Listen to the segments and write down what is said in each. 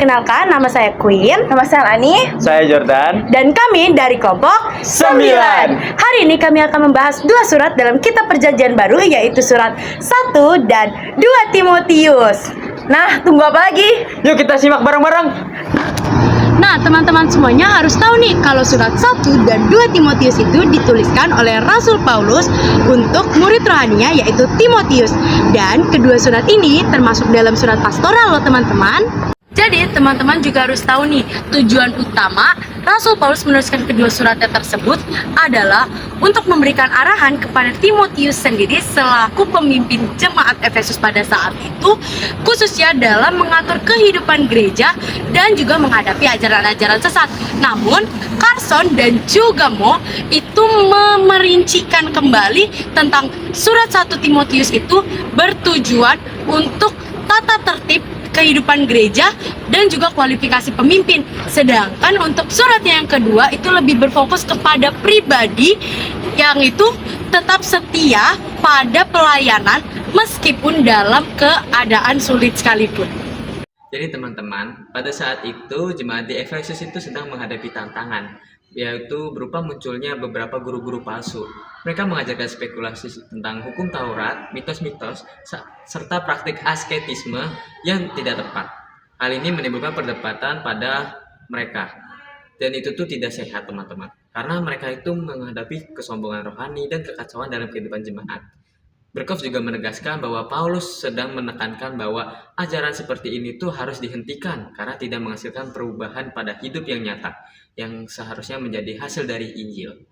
Perkenalkan, nama saya Queen. Nama saya Lani. Saya Jordan. Dan kami dari kelompok 9. Hari ini kami akan membahas 2 surat dalam kitab perjanjian baru, yaitu surat 1 dan 2 Timotius. Nah, tunggu apa lagi? Yuk kita simak bareng-bareng. Nah, teman-teman semuanya harus tahu nih kalau surat 1 dan 2 Timotius itu dituliskan oleh Rasul Paulus untuk murid rohaninya, yaitu Timotius. Dan kedua surat ini termasuk dalam surat pastoral loh teman-teman. Jadi teman-teman juga harus tahu nih, tujuan utama Rasul Paulus menuliskan kedua suratnya tersebut adalah untuk memberikan arahan kepada Timotius sendiri selaku pemimpin jemaat Efesus pada saat itu, khususnya dalam mengatur kehidupan gereja dan juga menghadapi ajaran-ajaran sesat. Namun Carson dan juga Mo itu memerincikan kembali tentang surat 1 Timotius itu bertujuan untuk tata tertib kehidupan gereja dan juga kualifikasi pemimpin. Sedangkan untuk suratnya yang kedua itu lebih berfokus kepada pribadi yang itu tetap setia pada pelayanan meskipun dalam keadaan sulit sekalipun. Jadi teman-teman, pada saat itu jemaat di Efesus itu sedang menghadapi tantangan, yaitu berupa munculnya beberapa guru-guru palsu. Mereka mengajarkan spekulasi tentang hukum Taurat, mitos-mitos, serta praktik asketisme yang tidak tepat. Hal ini menimbulkan perdebatan pada mereka. Dan itu tuh tidak sehat teman-teman. Karena mereka itu menghadapi kesombongan rohani dan kekacauan dalam kehidupan jemaat. Berkhof juga menegaskan bahwa Paulus sedang menekankan bahwa ajaran seperti ini tuh harus dihentikan karena tidak menghasilkan perubahan pada hidup yang nyata yang seharusnya menjadi hasil dari Injil.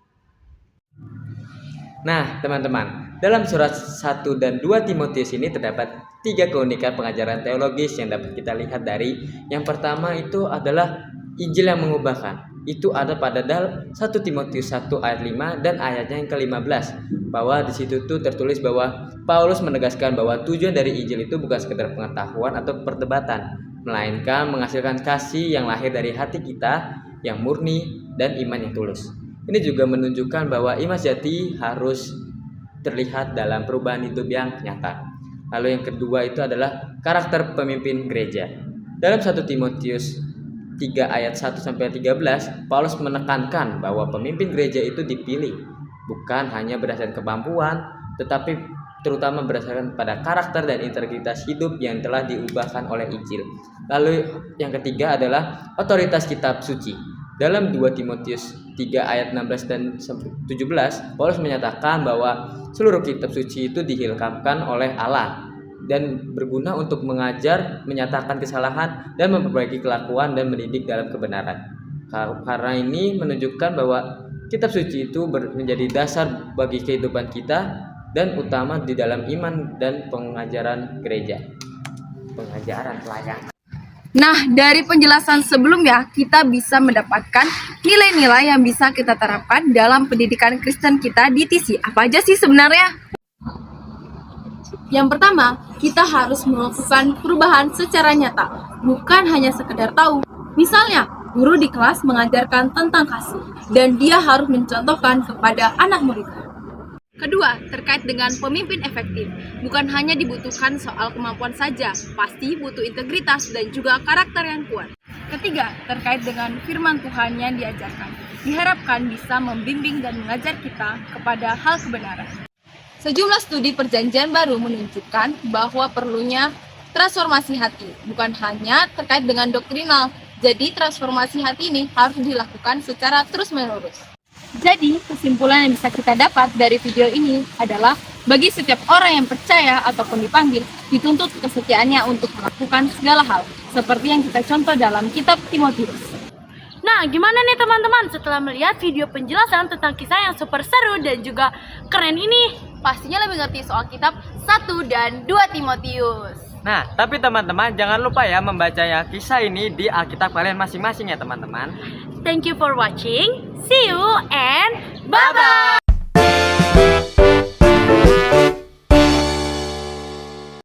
Nah, teman-teman, dalam surat 1 dan 2 Timotius ini terdapat 3 keunikan pengajaran teologis yang dapat kita lihat dari yang pertama itu adalah Injil yang mengubahkan. Itu ada pada 1 Timotius 1 ayat 5 dan ayatnya yang ke-15, bahwa di situ tuh tertulis bahwa Paulus menegaskan bahwa tujuan dari Injil itu bukan sekedar pengetahuan atau perdebatan, melainkan menghasilkan kasih yang lahir dari hati kita yang murni dan iman yang tulus. Ini juga menunjukkan bahwa iman sejati harus terlihat dalam perubahan hidup yang nyata. Lalu yang kedua itu adalah karakter pemimpin gereja. Dalam 1 Timotius 3 ayat 1 sampai 13, Paulus menekankan bahwa pemimpin gereja itu dipilih bukan hanya berdasarkan kemampuan, tetapi terutama berdasarkan pada karakter dan integritas hidup yang telah diubahkan oleh Injil. Lalu yang ketiga adalah otoritas kitab suci. Dalam 2 Timotius 3 ayat 16 dan 17, Paulus menyatakan bahwa seluruh kitab suci itu dihilangkan oleh Allah dan berguna untuk mengajar, menyatakan kesalahan, dan memperbaiki kelakuan dan mendidik dalam kebenaran. Karena ini menunjukkan bahwa kitab suci itu menjadi dasar bagi kehidupan kita dan utama di dalam iman dan pengajaran gereja. Pengajaran pelayanan. Nah, dari penjelasan sebelumnya, kita bisa mendapatkan nilai-nilai yang bisa kita terapkan dalam pendidikan Kristen kita di TC. Apa aja sih sebenarnya? Yang pertama, kita harus melakukan perubahan secara nyata, bukan hanya sekedar tahu. Misalnya, guru di kelas mengajarkan tentang kasih, dan dia harus mencontohkan kepada anak muridnya. Kedua, terkait dengan pemimpin efektif, bukan hanya dibutuhkan soal kemampuan saja, pasti butuh integritas dan juga karakter yang kuat. Ketiga, terkait dengan firman Tuhan yang diajarkan, diharapkan bisa membimbing dan mengajar kita kepada hal kebenaran. Sejumlah studi perjanjian baru menunjukkan bahwa perlunya transformasi hati, bukan hanya terkait dengan doktrinal. Jadi transformasi hati ini harus dilakukan secara terus-menerus. Jadi kesimpulan yang bisa kita dapat dari video ini adalah bagi setiap orang yang percaya ataupun dipanggil, dituntut kesetiaannya untuk melakukan segala hal, seperti yang kita contoh dalam kitab Timotius. Nah, gimana nih teman-teman setelah melihat video penjelasan tentang kisah yang super seru dan juga keren ini? Pastinya lebih ngerti soal kitab 1 dan 2 Timotius. Nah, tapi teman-teman jangan lupa ya membaca ya kisah ini di Alkitab kalian masing-masing ya teman-teman. Thank you for watching. See you and bye-bye!